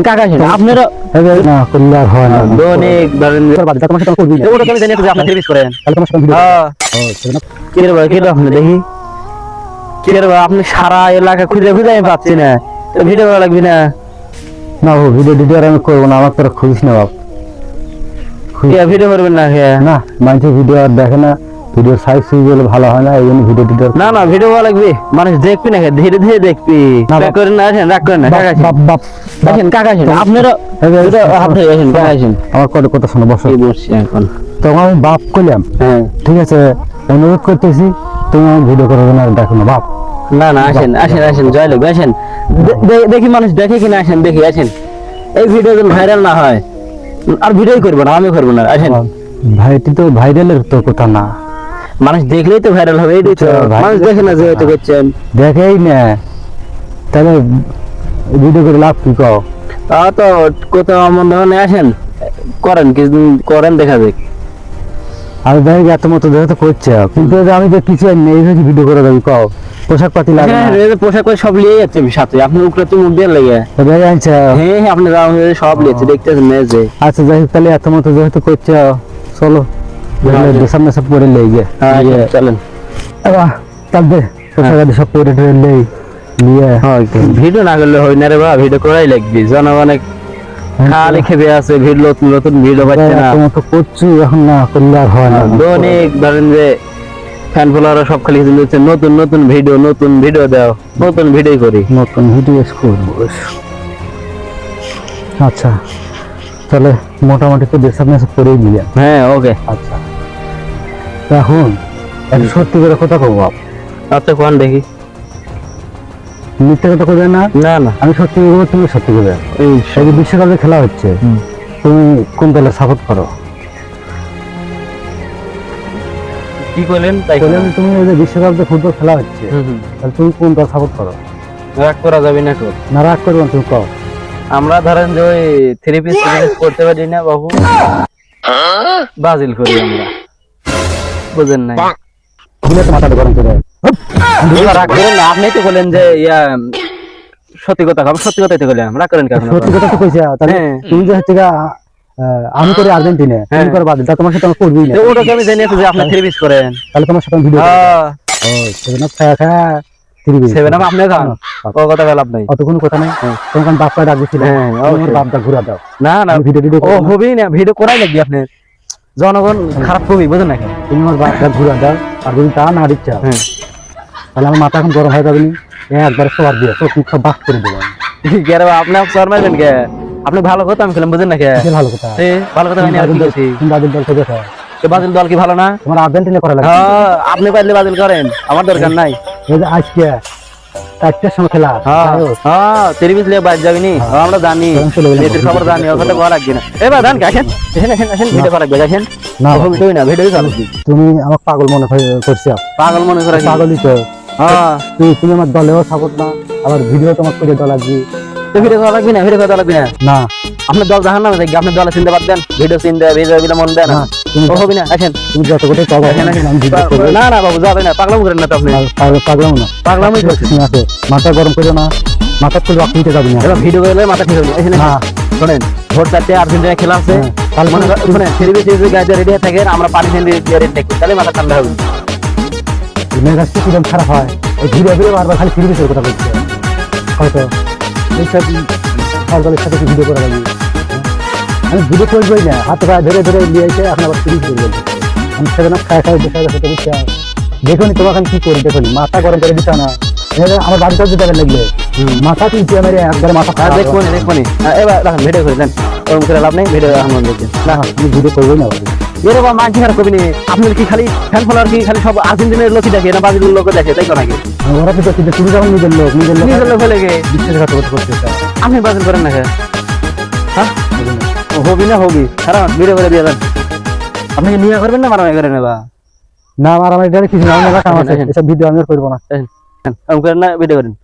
কাকা আপনারা না করলে আর হয় না। অনেক ধরেন তোমার সাথে করবি না। ওটা তো আমি জানি আপনি সার্ভিস করেন। তাহলে তোমার সাথে ভিডিও হ্যাঁ সেটা কি রে ভাই কি রে আপনি দেখি কি রে ভাই আপনি সারা এলাকা খুঁজে খুঁজে আমি পাচ্ছি না তো ভিডিও করা লাগবে না না ও ভিডিও আর আমি করবো না, আমার তোরা খুঁজিস না বাপ। ভিডিও করবেন না না মানুষের ভিডিও আর দেখে না, ভিডিওর সাইজ সুইজ ভালো হয় না, এই জন্য ভিডিও না না ভিডিও করা লাগবে মানুষ দেখবি না ধীরে ধীরে দেখবি না, রাগ করেন না আসেন রাগ করেন না কাকা আসেন। বাপ বাপ আসেন কাকা আসেন আপনারা আপনি আসেন কাকা আসেন আমার কত কথা শোনো বসো। কি বসছি এখন তোমার আমি বাপ করলাম, হ্যাঁ ঠিক আছে, অনুরোধ করতেছি তুমি আমার ভিডিও করবে না, দেখো না বাপ। না না আসেন আসেন আসেন জয় লোক আসেন দেখি মানুষ দেখে কিনা আসেন দেখি আসেন এই ভিডিও যেন ভাইরাল না হয় আর ভিডিওই করবো না আমি করবো না আসেন ভাইটি তো ভাইরালের তো কথা না, মানুষ দেখলেই তো ভাইরাল হবে এইটাই তো ভাই- মানুষ দেখে না যে হয়তো করছেন দেখেই না, তাহলে ভিডিও করে লাভ কি কও? তা তো কোথাও আমার ধরনে আসেন করেন কিছু করেন দেখা যাক আমি ভাই এত মতো দেখে তো করছে, কিন্তু এই যে আমি তো কিছু নেই ভিডিও করে দেবি কও, পোশাক পাতি লাগে না, হ্যাঁ, এই যে পোশাক করে সব নিয়ে যাচ্ছে সাথে আপনি উপরে তো মুখ দিয়ে লেগে তো ভাই আনছে। হ্যাঁ হ্যাঁ আপনি সব নিয়েছে দেখতেছেন না যে আচ্ছা যাই হোক, তাহলে এত মতো যেহেতু করছে চলো দেশাম মেশাব করে লেগে হ্যাঁ চলেন তাহলে পোশাক আদি সব পরে টরে লেই নিয়ে ভিডিও না করলে হয় না রে বা ভিডিও করাই লাগবে জনগণ খালি খেপে আছে ভিড় নতুন নতুন ভিডিও পাচ্ছে না এত মতো করছি এখন না করলে আর হয় না। অনেক ধরেন যে ফ্যান ফলোয়াররা সব খালি দিচ্ছে নতুন নতুন ভিডিও দাও নতুন ভিডিও করি নতুন ভিডিও করবো। আচ্ছা তাহলে মোটামুটি তো দেশাম মেশাব করেই দিয়ে। হ্যাঁ ওকে আচ্ছা এখন একটা সত্যি করে কথা কব বাপ, আচ্ছা কোন দেখি মিথ্যে কথা কবে না, না না আমি সত্যি বলবো তুমি সত্যি করবে। এই যে বিশ্বকাপে খেলা হচ্ছে তুমি কোন দলে সাপোর্ট করো? কি করলেন তাই বললাম তুমি এই যে বিশ্বকাপে ফুটবল খেলা হচ্ছে তাহলে তুমি কোন দল সাপোর্ট করো? রাগ করা যাবে না তো না রাগ করবো না, তুমি কও। আমরা ধরেন যে ওই থ্রি পিস করতে পারি না বাবু ব্রাজিল করি আমরা বুঝেন নাই ভুলে তো মাথাটা গরম করে রাগ করেন না আপনি তো বলেন যে ইয়া সত্যি কথা আমি সত্যি কথাই তো বললাম রাগ করেন কেন সত্যি কথা তো কইছা, তাহলে হ্যাঁ। তুমি যে হচ্ছে গা, আমি করি আর্জেন্টিনা, তুমি হ্যাঁ। করো ব্রাজিল, তা তোমার সাথে আমার করবি না, ওটা তো আমি জানি যে আপনি থ্রি পিস করেন তাহলে তোমার সাথে ভিডিও হ্যাঁ ও সেভেন আপ খায়া খায়া তিরিবি সেভেন আপ আপনি খান ও কথা বল আপনি অত কোনো কথা নাই। হ্যাঁ। তোমার বাপটা ডাক দিছিল, হ্যাঁ, তোমার অবশ্যই। বাপটা ঘুরা দাও, না না আমি ভিডিও ও হবেই না ভিডিও করাই লাগবে আপনার জনগণ খারাপ করবি বুঝেন না কেন তুমি আমার বাপটা ঘুরা দাও, আর যদি তা না দিচ্ছ হ্যাঁ তাহলে আমার মাথা এখন গরম হয়ে যাবে নি, একবার সবার দিয়ে চোখ মুখ সব বাক করে দেবো। কে রে আপনি শর্মাইলেন কে আপনি ভালো কথা আমি খেলাম বুঝেন না কে কিসের ভালো কথা? ভালো কথা হয়নি আর কি করছি তুমি ব্রাজিল দল থেকে খাও, ব্রাজিল দল কি ভালো না তোমার আর্জেন্টিনা করা লাগে। হ্যাঁ আপনি পারলে ব্রাজিল করেন আমার দরকার নাই এই যে আজকে 4টার সময় খেলা, হ্যাঁ যাই হোক, হ্যাঁ তেরি পিছলে বাইরে যাবিনি আমরা জানি তখন চলে গেলাম। নেতির খবর জানি ওখানে করা লাগবে না এবার ধান আসেন আসেন আসেন আসেন ভিডিও করা লাগবে আসেন না ভিডিও না ভিডিও করা লাগবে তুমি আমার পাগল মনে করছো, পাগল মনে করা কি? পাগলই তো হ্যাঁ তুমি আমার দলেও সাপোর্ট না, আবার ভিডিও তোমার করে দেওয়া লাগবে তো ভিডিও করা লাগবে না ভিডিও করা লাগবে না না। আপনার দল জাহান নামে দেখি আপনার দলে চিনতে পারতেন ভিডিও চিনতে ভিডিও বিলা মন দেন না তুমি ও হবি না আসেন তুমি যত কোটি পাবো আসেন, আসেন। আমি ভিডিও করবো। না না বাবু যাবে না পাগলাম করেন না তো আপনি পাগলাম না, পাগলামই করছেন ঠিক আছে, মাথা গরম করো না, মাথা খুলে রক্ত নিতে যাবি না। এবার ভিডিও করলে মাথা ঠিক হবে আসেন না শোনেন ভোট 4টে আর্জেন্টিনা খেলা আছে হ্যাঁ, তাহলে মনে করেন শুনেন সিরিজ সিরিজ গাইতে রেডি থাকেন আমরা পানি ফেলে রেডি থাকি তাহলে মাথা ঠান্ডা হবে মেজাজ কিরকম খারাপ হয়, এই ঘুরে ঘুরে বারবার খালি ফিরে ফিরে কথা বলছে, হয়তো এইসব সরকারের সাথে ভিডিও করা লাগবে। আমি ভিডিও করবোই না, হাতে পায়ে ধরে ধরে নিয়ে এসে এখন আবার ফিরিয়ে করে বলতে আমি সেখানে খায় খায় বসে বসে বুঝছি দেখুন তোমার এখন কি করি, দেখুন মাথা গরম করে দিচ্ছ না, আমার বাড়িতে যেতে লাগলে মাথা তুলছি আমার একবার মাথা খারাপ দেখবো না দেখবো না এবার দেখেন ভিডিও করে দেন ওরকম করে লাভ নেই ভিডিও এখন দেখবেন না, আমি ভিডিও করবোই না। এরকম মানছি খারাপ কবি আপনার কি খালি ফ্যান ফলোয়ার কি খালি সব আর্জেন্টিনার লোকই দেখে না ব্রাজিলের লোকও দেখে তাই তো নাকি ওরা তো কিন্তু তুমি যখন নিজের লোক নিজের লোক হলে গে বিশ্বাসঘাতকতা করতে চাও। আপনি ব্রাজিল করেন না কে হ্যাঁ হবি না হবি খারাপ ভিডিও করে দিয়ে দেন আপনি কি নিয়ে করবেন না মারামারি করে নেবা না আমার আমার এটা কিছু না, আমার কাম আছে, এসব ভিডিও আমি আর করবো না। এরকম করেন না ভিডিও করেন